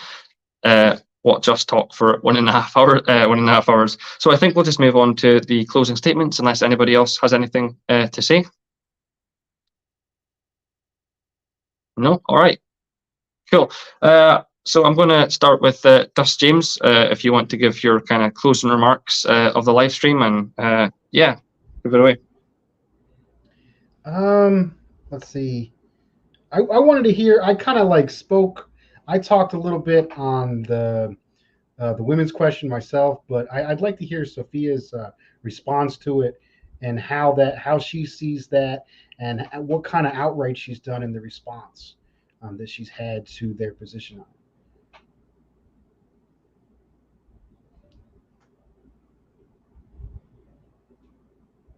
watch us talk for 1.5 hours. So I think we'll just move on to the closing statements, unless anybody else has anything to say. No? All right. Cool. So I'm going to start with Gus James, if you want to give your kind of closing remarks of the live stream, and give it away. Let's see. I wanted to hear. I kind of I talked a little bit on the women's question myself, but I'd like to hear Sophia's response to it, and how she sees that, and what kind of outrage she's done in the response that she's had to their position on it.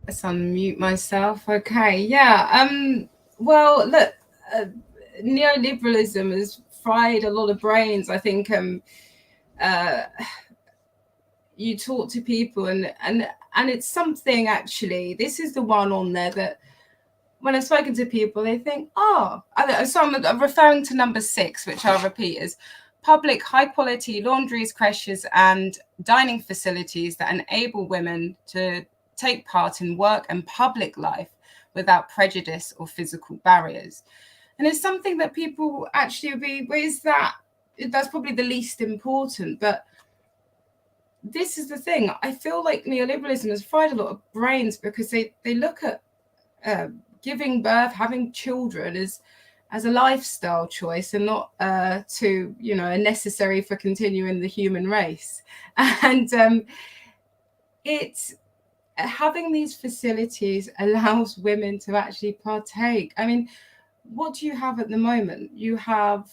Let's unmute myself. Okay, yeah. Well, look, neoliberalism has fried a lot of brains. I think you talk to people, and it's something, actually. This is the one on there that, when I've spoken to people, they think, so I'm referring to number 6, which I'll repeat, is public high-quality laundries, creches, and dining facilities that enable women to take part in work and public life without prejudice or physical barriers. And it's something that people actually that's probably the least important. But this is the thing. I feel like neoliberalism has fried a lot of brains, because they look at giving birth, having children as a lifestyle choice, and not necessary for continuing the human race. And it's having these facilities allows women to actually partake. I mean, what do you have at the moment? You don't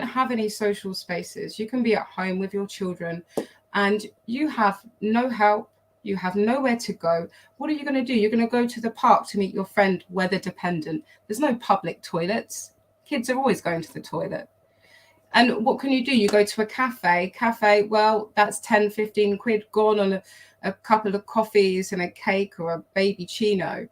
have any social spaces. You can be at home with your children, and you have no help. You have nowhere to go. What are you going to do? You're going to go to the park to meet your friend, weather dependent. There's no public toilets. Kids are always going to the toilet. And what can you do? You go to a cafe. Well, that's 10, 15 quid gone on a couple of coffees and a cake or a baby chino.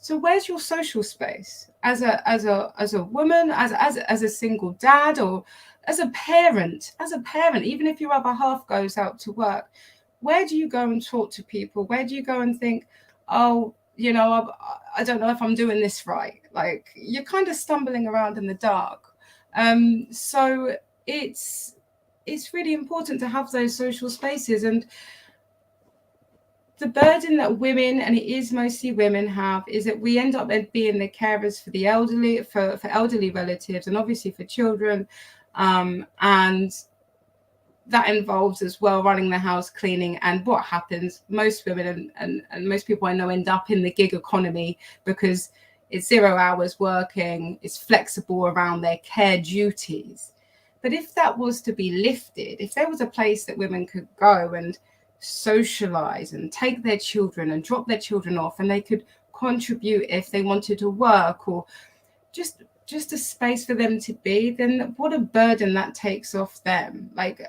So where's your social space as a woman, as a single dad, or as a parent? As a parent, even if your other half goes out to work, where do you go and talk to people? Where do you go and think, oh, you know, I don't know if I'm doing this right? Like, you're kind of stumbling around in the dark. So it's really important to have those social spaces. And the burden that women, and it is mostly women, have is that we end up being the carers for the elderly, for elderly relatives, and obviously for children. And that involves as well running the house, cleaning. And what happens, most women and most people I know end up in the gig economy because it's 0 hours working, it's flexible around their care duties. But if that was to be lifted, if there was a place that women could go and socialize and take their children and drop their children off, and they could contribute if they wanted to work, or just a space for them to be, then what a burden that takes off them. Like,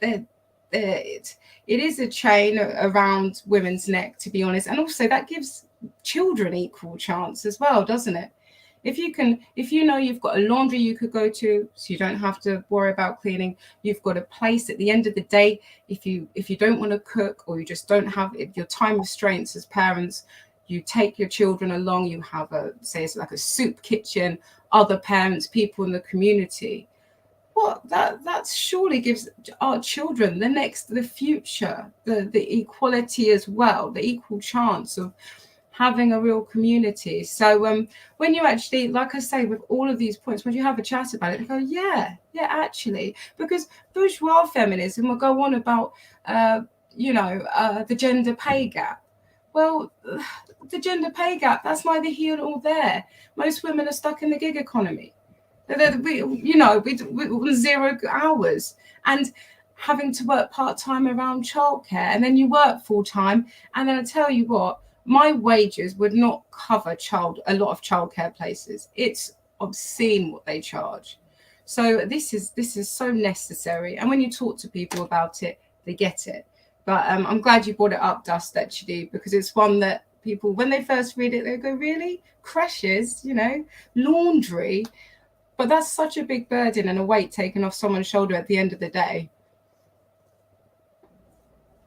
it is a chain around women's neck, to be honest. And also that gives children equal chance as well, doesn't it? If you know you've got a laundry you could go to, so you don't have to worry about cleaning, you've got a place at the end of the day, if you don't want to cook, or you just don't have your time restraints as parents, you take your children along, you have it's like a soup kitchen, other parents, people in the community. Well, that surely gives our children the future, the equality as well, the equal chance of having a real community. So when you actually, like I say, with all of these points, when you have a chat about it, you go, yeah, actually, because bourgeois feminism will go on about, the gender pay gap. Well, the gender pay gap, that's neither here nor there. Most women are stuck in the gig economy. With 0 hours and having to work part-time around childcare, and then you work full-time, and then I tell you what, my wages would not cover a lot of childcare places. It's obscene what they charge. So this is so necessary. And when you talk to people about it, they get it. But I'm glad you brought it up, Dust, actually, because it's one that people, when they first read it, they go, really? Crashes, laundry? But that's such a big burden and a weight taken off someone's shoulder at the end of the day.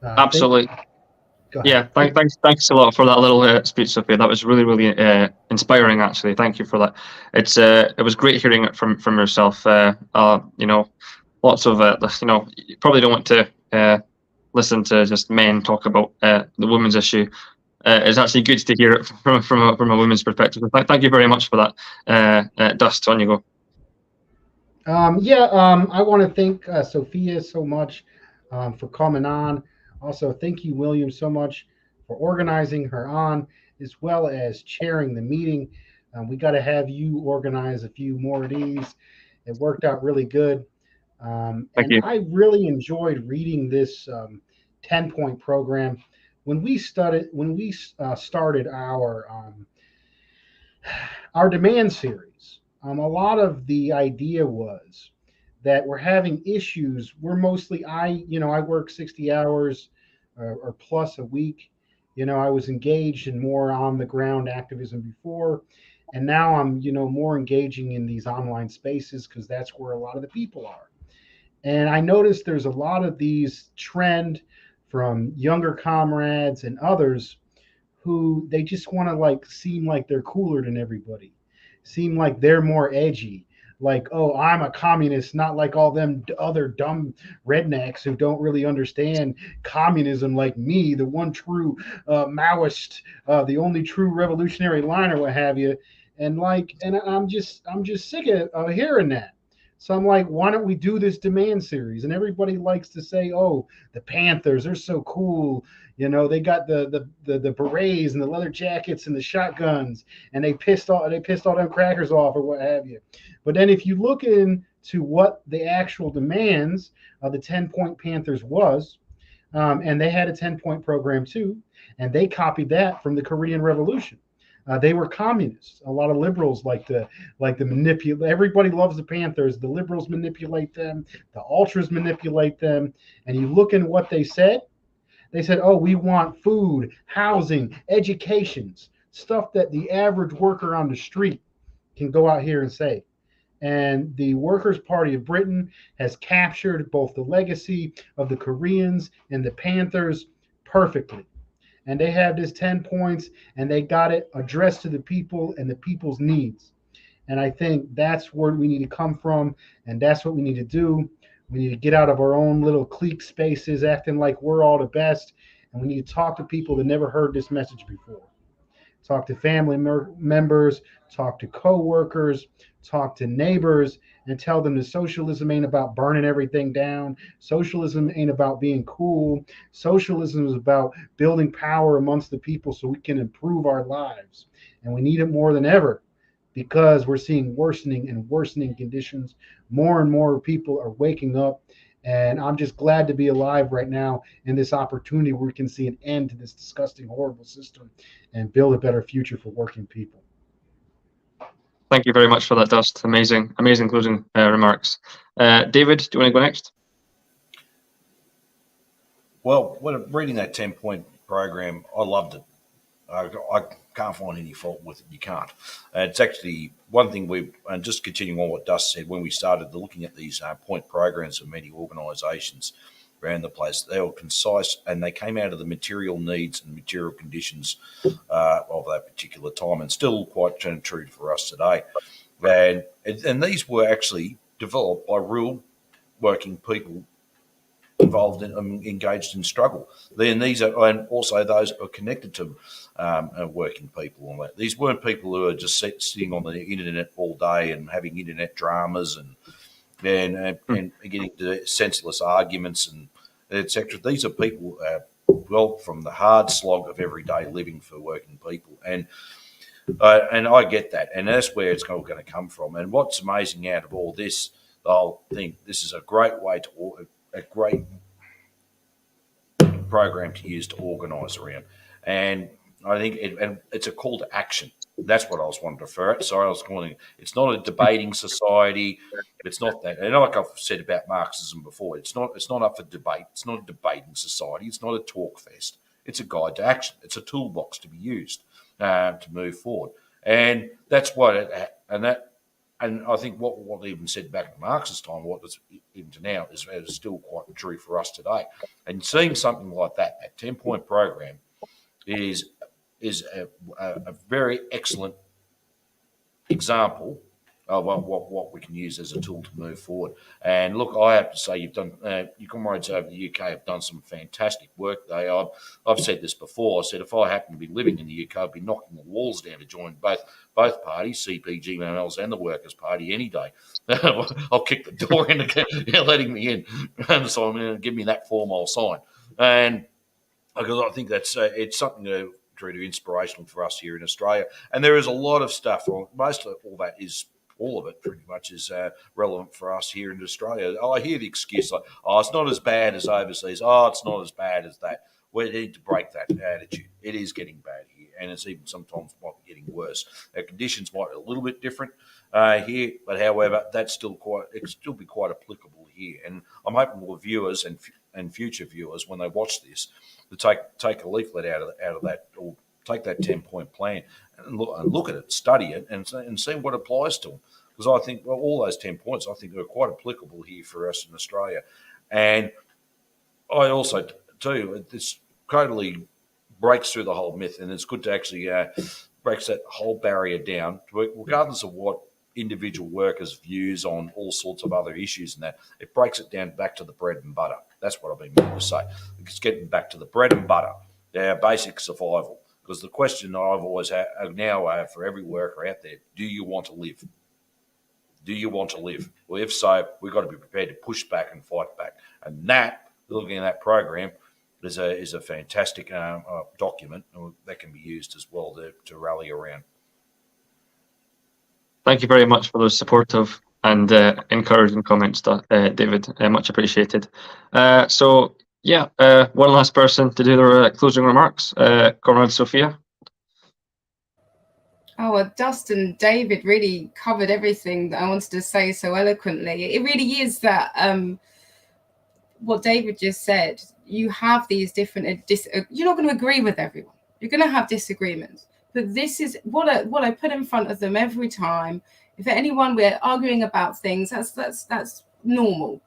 Absolutely. Yeah, thanks a lot for that little speech, Sophia. That was really, really inspiring, actually. Thank you for that. It was great hearing it from yourself. Lots of you probably don't want to listen to just men talk about the women's issue. It's actually good to hear it from a women's perspective. Thank you very much for that. Dust, on you go. I want to thank Sophia so much for coming on. Also, thank you, William, so much for organizing her on, as well as chairing the meeting. We got to have you organize a few more of these. It worked out really good. Thank you. I really enjoyed reading this 10-point program. When we started our demand series, a lot of the idea was that we're having issues. We're mostly, I work 60 hours or plus a week. I was engaged in more on the ground activism before, and now I'm, more engaging in these online spaces because that's where a lot of the people are. And I noticed there's a lot of these trend from younger comrades and others who they just want to seem like they're cooler than everybody, seem like they're more edgy. Like, oh, I'm a communist, not like all them other dumb rednecks who don't really understand communism like me, the one true Maoist, the only true revolutionary line or what have you. And I'm just sick of hearing that. So I'm like, why don't we do this demand series? And everybody likes to say, oh, the Panthers, they're so cool. They got the berets and the leather jackets and the shotguns, and they pissed all them crackers off or what have you. But then if you look into what the actual demands of the 10-point Panthers was, and they had a 10-point program too, and they copied that from the Korean Revolution. They were communists. A lot of liberals like to manipulate. Everybody loves the Panthers. The liberals manipulate them. The ultras manipulate them. And you look in what they said. They said, "Oh, we want food, housing, educations." stuff that the average worker on the street can go out here and say. And the Workers' Party of Britain has captured both the legacy of the Koreans and the Panthers perfectly. And they have this 10 points, and they got it addressed to the people and the people's needs. And I think that's where we need to come from, and that's what we need to do. We need to get out of our own little clique spaces acting like we're all the best, and we need to talk to people that never heard this message before. Talk to family members, talk to coworkers, talk to neighbors, and tell them that socialism ain't about burning everything down. Socialism ain't about being cool. Socialism is about building power amongst the people so we can improve our lives. And we need it more than ever because we're seeing worsening and worsening conditions. More and more people are waking up. And I'm just glad to be alive right now in this opportunity where we can see an end to this disgusting, horrible system and build a better future for working people. Thank you very much for that, Dust. Amazing closing remarks. David, do you want to go next? Well, when reading that 10-point program, I loved it. I can't find any fault with it. You can't. It's actually one thing and just continuing on what Dust said, when we started looking at these point programs of many organisations around the place, they were concise and they came out of the material needs and material conditions of that particular time, and still quite true for us today. And these were actually developed by real working people involved in engaged in struggle. Then these are, and also those are connected to working people. On that, these weren't people who are just sitting on the internet all day and having internet dramas and getting to senseless arguments and etc. These are people, from the hard slog of everyday living for working people, and I get that, and that's where it's all going to come from. And what's amazing out of all this, the whole thing, this is a great way a great program to use to organise around, and I think it's a call to action. That's what I was wanting to refer it. Sorry, I was calling it. It's not a debating society. It's not that. And like I've said about Marxism before, it's not up for debate. It's not a debating society. It's not a talk fest. It's a guide to action. It's a toolbox to be used to move forward. And that's what and I think what they even said back in Marx's time, what was even to now, is still quite true for us today. And seeing something like that 10-point program is a very excellent example of what we can use as a tool to move forward. And look, I have to say, you've done your comrades over the UK have done some fantastic work. I've said this before. I said if I happen to be living in the UK, I'd be knocking the walls down to join both parties, CPG, MLs, and the Workers' Party any day. I'll kick the door in, letting me in. So I'm going to give me that formal sign, and because I think that's it's something to inspirational for us here in Australia. And there is a lot of stuff. Most of all of it pretty much is relevant for us here in Australia. I hear the excuse like, oh, it's not as bad as overseas. Oh, it's not as bad as that. We need to break that attitude. It is getting bad here, and it's even sometimes might be getting worse. Our conditions might be a little bit different here, but however, it still be quite applicable here. And I'm hoping for viewers and future viewers, when they watch this, to take a leaflet out of that, or take that 10-point plan and look at it, study it, and see what applies to them. Because I think all those 10 points, I think, are quite applicable here for us in Australia. And I also too, this totally breaks through the whole myth, and it's good to actually breaks that whole barrier down, regardless of what individual workers' views on all sorts of other issues and that. It breaks it down back to the bread and butter. That's what I've been meaning to say. It's getting back to the bread and butter, our basic survival. Because the question I've always had now for every worker out there, do you want to live? Do you want to live? Well, if so, we've got to be prepared to push back and fight back. And that, looking at that program, is a fantastic document that can be used as well to rally around. Thank you very much for those supportive and encouraging comments, David. Much appreciated. So, one last person to do their closing remarks. Comrade Sophia. Oh, well, Dustin, David really covered everything that I wanted to say so eloquently. It really is that what David just said. You have these different, you're not going to agree with everyone. You're going to have disagreements, But this is what I put in front of them every time. If at anyone we're arguing about things, that's normal.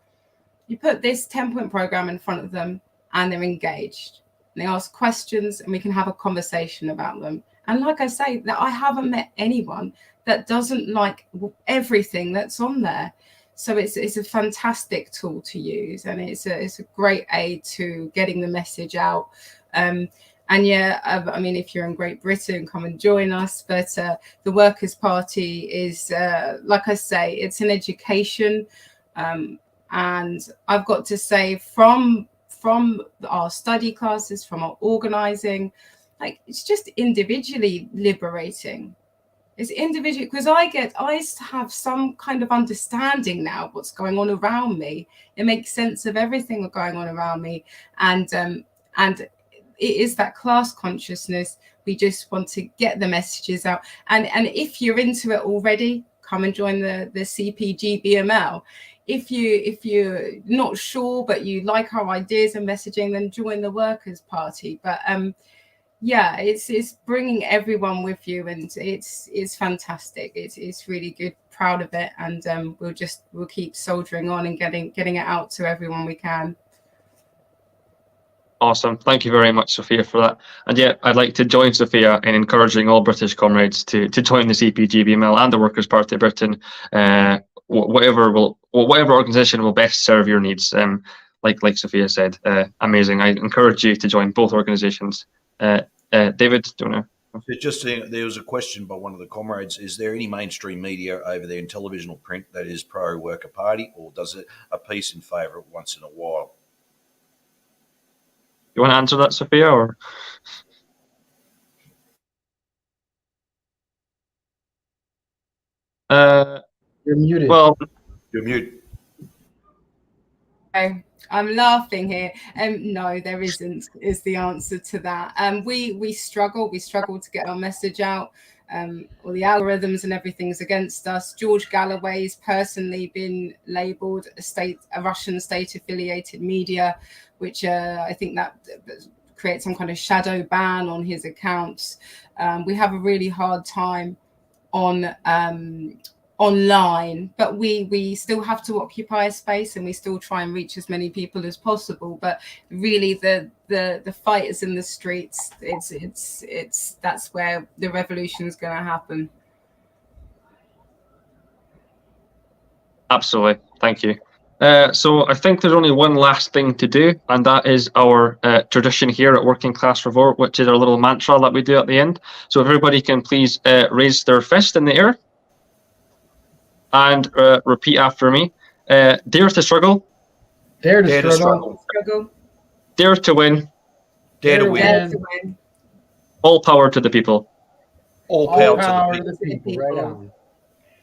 You put this 10-point program in front of them and they're engaged. They ask questions and we can have a conversation about them. And like I say, that I haven't met anyone that doesn't like everything that's on there. So it's a fantastic tool to use, and it's a great aid to getting the message out. And yeah, I mean, if you're in Great Britain, come and join us. But the Workers' Party is, like I say, it's an education. And I've got to say, from our study classes, from our organizing, like, it's just individually liberating. It's individual, because I have some kind of understanding now of what's going on around me. It makes sense of everything that's going on around me. And it is that class consciousness. We just want to get the messages out. And if you're into it already, come and join the CPG BML. If you're not sure, but you like our ideas and messaging, then join the Workers' Party. But yeah, it's bringing everyone with you, and it's fantastic. It's really good. Proud of it, and we'll keep soldiering on and getting it out to everyone we can. Awesome. Thank you very much, Sophia, for that. And yeah, I'd like to join Sophia in encouraging all British comrades to join the CPGBML and the Workers' Party of Britain, whatever organisation will best serve your needs. Like Sophia said, amazing. I encourage you to join both organisations. David, do you want to? Just there was a question by one of the comrades. Is there any mainstream media over there in television or print that is pro-Worker Party, or does it a piece in favour once in a while? You want to answer that, Sophia, or? You're muted. Well, You're mute. Okay, I'm laughing here. No, there isn't, is the answer to that. We struggle to get our message out. All the algorithms and everything's against us. George Galloway's personally been labelled a Russian state-affiliated media, which I think that creates some kind of shadow ban on his accounts. We have a really hard time on online, but we still have to occupy a space, and we still try and reach as many people as possible. But really, the fight is in the streets. It's that's where the revolution is going to happen. absolutely. Thank you. So I think there's only one last thing to do, and that is our tradition here at Working Class Revolt, which is our little mantra that we do at the end. So if everybody can please raise their fist in the air and repeat after me. Dare to struggle. Dare to struggle. Dare to win. Dare to win. Dare to win. All power to the people. All power to the people. Right on.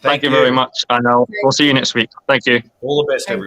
Thank you very much, and we'll see you next week. Thank you. All the best, everyone.